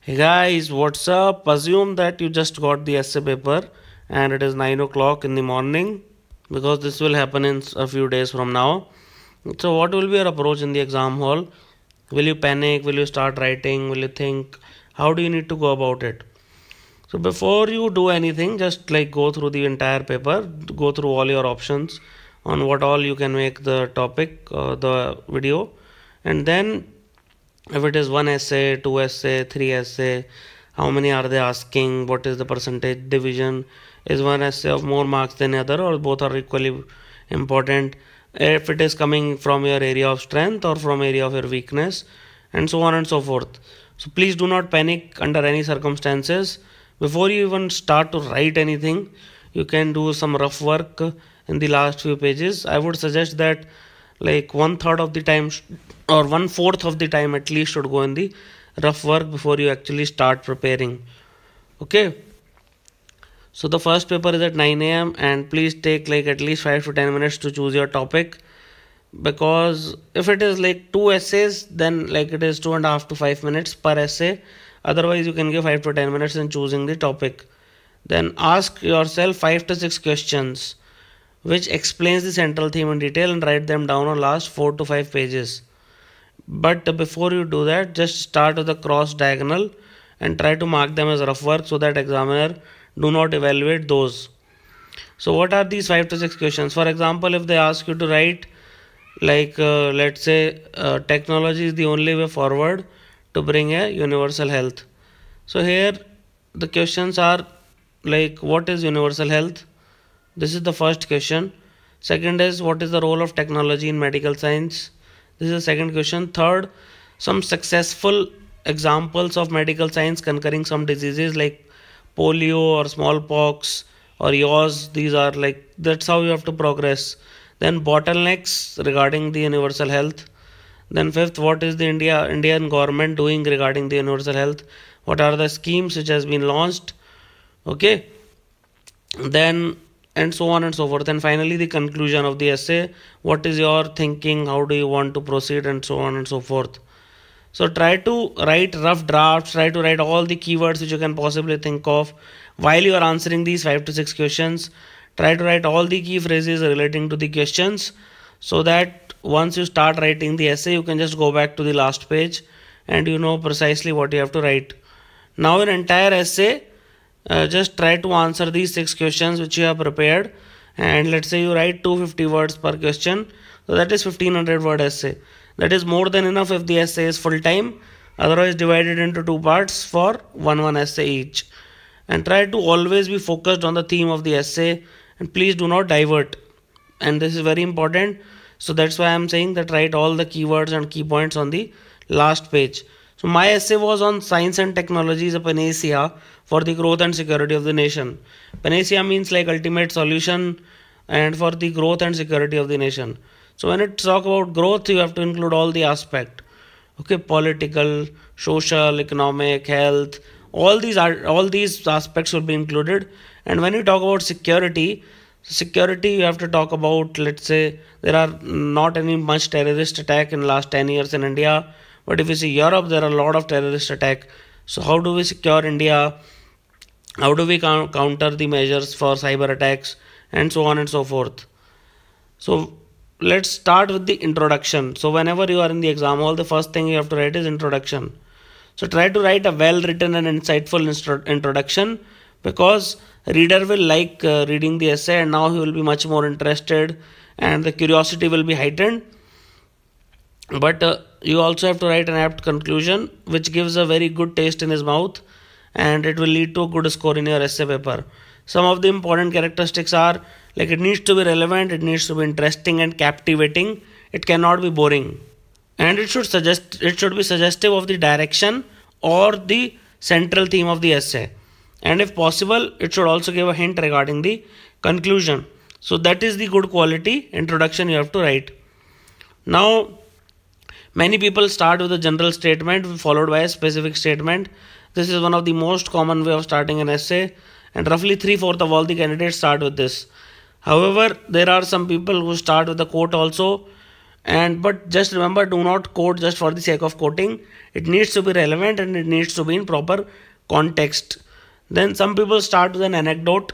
Hey guys, what's up? Assume that you just got the essay paper and it is 9 o'clock in the morning because this will happen in a few days from now. So, what will be your approach in the exam hall? Will you panic? Will you start writing? Will you think? How do you need to go about it? So, before you do anything, just like go through the entire paper, go through all your options on what all you can make the topic, the video, and then if it is one essay, two essay, three essay, how many are they asking, what is the percentage division, is one essay of more marks than the other, or both are equally important, if it is coming from your area of strength or from area of your weakness, and so on and so forth. So please do not panic under any circumstances. Before you even start to write anything, you can do some rough work in the last few pages. I would suggest that like 1/3 of the time or 1/4 of the time at least should go in the rough work before you actually start preparing. Okay, so the first paper is at 9 a.m. and please take like at least 5 to 10 minutes to choose your topic, because if it is like two essays then like it is 2.5 to 5 minutes per essay. Otherwise you can give 5 to 10 minutes in choosing the topic. Then ask yourself 5 to 6 questions which explains the central theme in detail and write them down on last 4 to 5 pages. But before you do that, just start with the cross diagonal and try to mark them as rough work so that examiner do not evaluate those. So what are these 5 to 6 questions? For example, if they ask you to write like let's say technology is the only way forward to bring a universal health. So here the questions are like, what is universal health? This is the first question. Second is, what is the role of technology in medical science? This is the second question. Third, some successful examples of medical science conquering some diseases like polio or smallpox or yaws. These are like, that's how you have to progress. Then bottlenecks regarding the universal health. Then fifth, what is the Indian government doing regarding the universal health? What are the schemes which has been launched? Okay. Then and so on and so forth. And finally the conclusion of the essay. What is your thinking? How do you want to proceed? And so on and so forth. So try to write rough drafts. Try to write all the keywords which you can possibly think of while you are answering these 5 to 6 questions. Try to write all the key phrases relating to the questions, so that once you start writing the essay, you can just go back to the last page and you know precisely what you have to write. Now in entire essay, just try to answer these 6 questions which you have prepared, and let's say you write 250 words per question, so that is 1500 word essay. That is more than enough if the essay is full time. Otherwise divide it into 2 parts for one essay each, and try to always be focused on the theme of the essay and please do not divert. And this is very important, so that's why I am saying that write all the keywords and key points on the last page. So my essay was on science and technology is a panacea for the growth and security of the nation. Panacea means like ultimate solution and for the growth and security of the nation. So when it talk about growth, you have to include all the aspect. Okay, political, social, economic, health, all these aspects will be included. And when you talk about security you have to talk about, let's say there are not any much terrorist attack in last 10 years in India. But if you see Europe, there are a lot of terrorist attack. So how do we secure India? How do we counter the measures for cyber attacks and so on and so forth? So let's start with the introduction. So whenever you are in the exam hall, the first thing you have to write is introduction. So try to write a well written and insightful introduction, because reader will like reading the essay and now he will be much more interested and the curiosity will be heightened. But you also have to write an apt conclusion which gives a very good taste in his mouth, and it will lead to a good score in your essay paper. Some of the important characteristics are like, it needs to be relevant, it needs to be interesting and captivating, it cannot be boring, and it should be suggestive of the direction or the central theme of the essay, and if possible it should also give a hint regarding the conclusion. So that is the good quality introduction you have to write. Now many people start with a general statement followed by a specific statement. This is one of the most common way of starting an essay, and roughly 3/4 of all the candidates start with this. However, there are some people who start with a quote also, And but just remember, do not quote just for the sake of quoting. It needs to be relevant and it needs to be in proper context. Then some people start with an anecdote.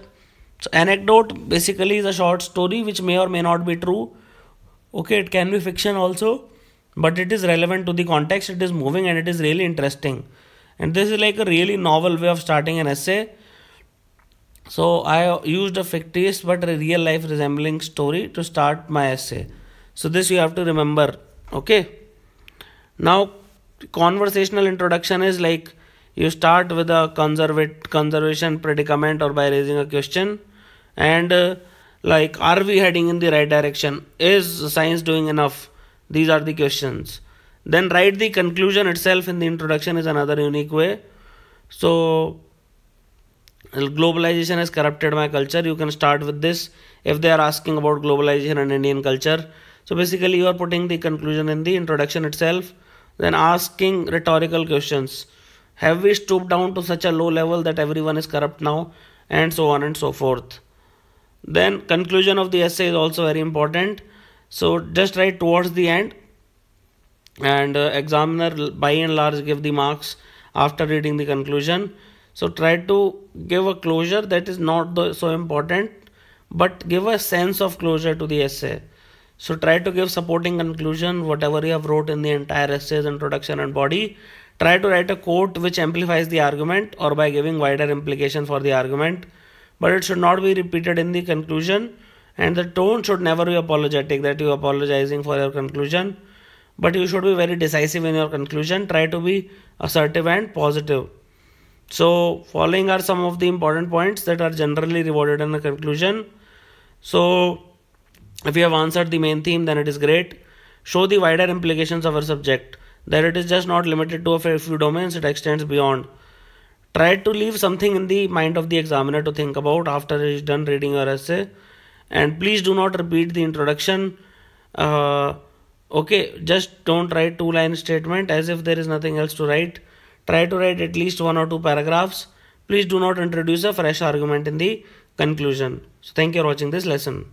So anecdote basically is a short story which may or may not be true. Okay, it can be fiction also, but it is relevant to the context. It is moving and it is really interesting. And this is like a really novel way of starting an essay. So I used a fictitious but a real life resembling story to start my essay. So this you have to remember. Okay. Now conversational introduction is like you start with a conservation predicament or by raising a question, and like, are we heading in the right direction? Is science doing enough? These are the questions. Then write the conclusion itself in the introduction is another unique way. So globalization has corrupted my culture. You can start with this if they are asking about globalization and Indian culture. So basically you are putting the conclusion in the introduction itself, then asking rhetorical questions. Have we stooped down to such a low level that everyone is corrupt now? And so on and so forth. Then conclusion of the essay is also very important. So just write towards the end, and examiner by and large give the marks after reading the conclusion. So try to give a closure that is not so important, but give a sense of closure to the essay. So try to give supporting conclusion, whatever you have wrote in the entire essay's introduction and body. Try to write a quote which amplifies the argument or by giving wider implication for the argument. But it should not be repeated in the conclusion, and the tone should never be apologetic, that you are apologizing for your conclusion. But you should be very decisive in your conclusion. Try to be assertive and positive. So following are some of the important points that are generally rewarded in the conclusion. So if you have answered the main theme, then it is great. Show the wider implications of our subject, that it is just not limited to a few domains, it extends beyond. Try to leave something in the mind of the examiner to think about after he is done reading your essay. And please do not repeat the introduction. Okay, just don't write two-line statement as if there is nothing else to write. Try to write at least 1 or 2 paragraphs. Please do not introduce a fresh argument in the conclusion. So thank you for watching this lesson.